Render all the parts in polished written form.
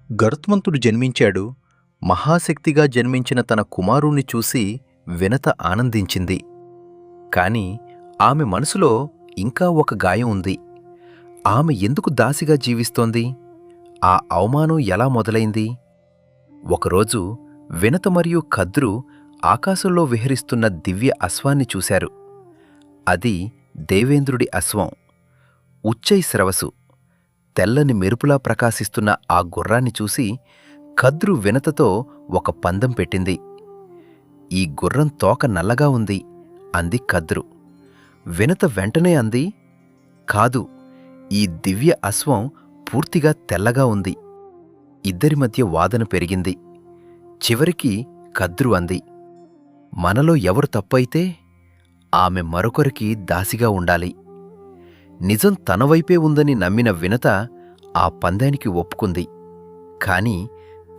గరుత్మంతుడు జన్మించాడు. మహాశక్తిగా జన్మించిన తన కుమారుణ్ణి చూసి వినత ఆనందించింది. కాని ఆమె మనసులో ఇంకా ఒక గాయం ఉంది. ఆమె ఎందుకు దాసిగా జీవిస్తోంది? ఆ అవమానం ఎలా మొదలైంది? ఒకరోజు వినత మరియు కద్రు ఆకాశంలో విహరిస్తున్న దివ్య అశ్వాన్ని చూశారు. అది దేవేంద్రుడి అశ్వం. ఉచ్చైశ్రవసు తెల్లని మెరుపులా ప్రకాశిస్తున్న ఆ గుర్రాన్ని చూసి కద్రు వినతతో ఒక పందెం పెట్టింది. ఈ గుర్రం తోక నల్లగా ఉంది అంది కద్రు. వినత వెంటనే అంది, కాదు, ఈ దివ్య అశ్వం పూర్తిగా తెల్లగా ఉంది. ఇద్దరి మధ్య వాదన పెరిగింది. చివరికి కద్రు అంది, మనలో ఎవరు తప్పైతే ఆమె మరొకరికి దాసిగా ఉండాలి. నిజం తనవైపే ఉందని నమ్మిన వినత ఆ పందానికి ఒప్పుకుంది. కాని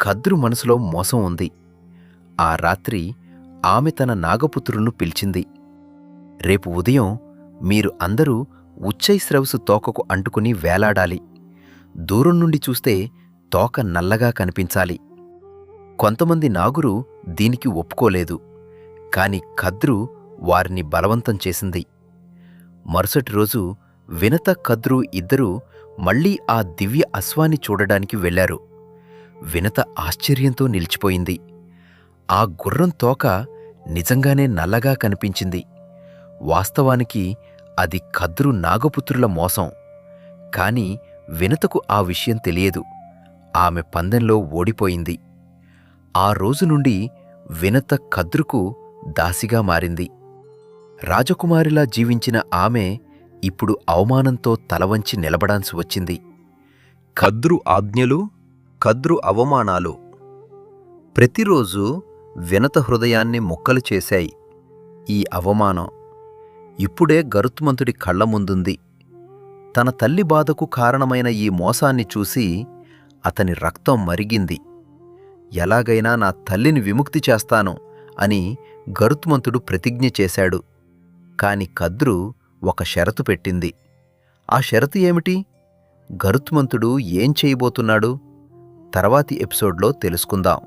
కద్రు మనసులో మోసం ఉంది. ఆ రాత్రి ఆమె తన నాగపుత్రులను పిలిచింది. రేపు ఉదయం మీరు అందరూ ఉచ్చైశ్రవసు తోకకు అంటుకుని వేలాడాలి. దూరం నుండి చూస్తే తోక నల్లగా కనిపించాలి. కొంతమంది నాగురు దీనికి ఒప్పుకోలేదు. కాని కద్రు వారిని బలవంతం చేసింది. మరుసటి రోజు వినత కద్రు ఇద్దరూ మళ్లీ ఆ దివ్య అశ్వాన్ని చూడడానికి వెళ్లారు. వినత ఆశ్చర్యంతో నిలిచిపోయింది. ఆ గుర్రం తోక నిజంగానే నల్లగా కనిపించింది. వాస్తవానికి అది కద్రు నాగపుత్రుల మోసం. కాని వినతకు ఆ విషయం తెలియదు. ఆమె పందెంలో ఓడిపోయింది. ఆ రోజు నుండి వినత కద్రుకు దాసిగా మారింది. రాజకుమారిలా జీవించిన ఆమె ఇప్పుడు అవమానంతో తలవంచి నిలబడాల్సి వచ్చింది. కద్రు ఆజ్ఞలు, కద్రు అవమానాలు ప్రతిరోజూ వినత హృదయాన్ని ముక్కలు చేశాయి. ఈ అవమానం ఇప్పుడే గరుత్మంతుడి కళ్ల ముందుంది. తన తల్లి బాధకు కారణమైన ఈ మోసాన్ని చూసి అతని రక్తం మరిగింది. ఎలాగైనా నా తల్లిని విముక్తి చేస్తాను అని గరుత్మంతుడు ప్రతిజ్ఞ చేశాడు. కాని కద్రు ఒక షరతు పెట్టింది. ఆ షరతు ఏమిటి? గరుత్మంతుడు ఏం చేయబోతున్నాడు? తర్వాతి ఎపిసోడ్లో తెలుసుకుందాం.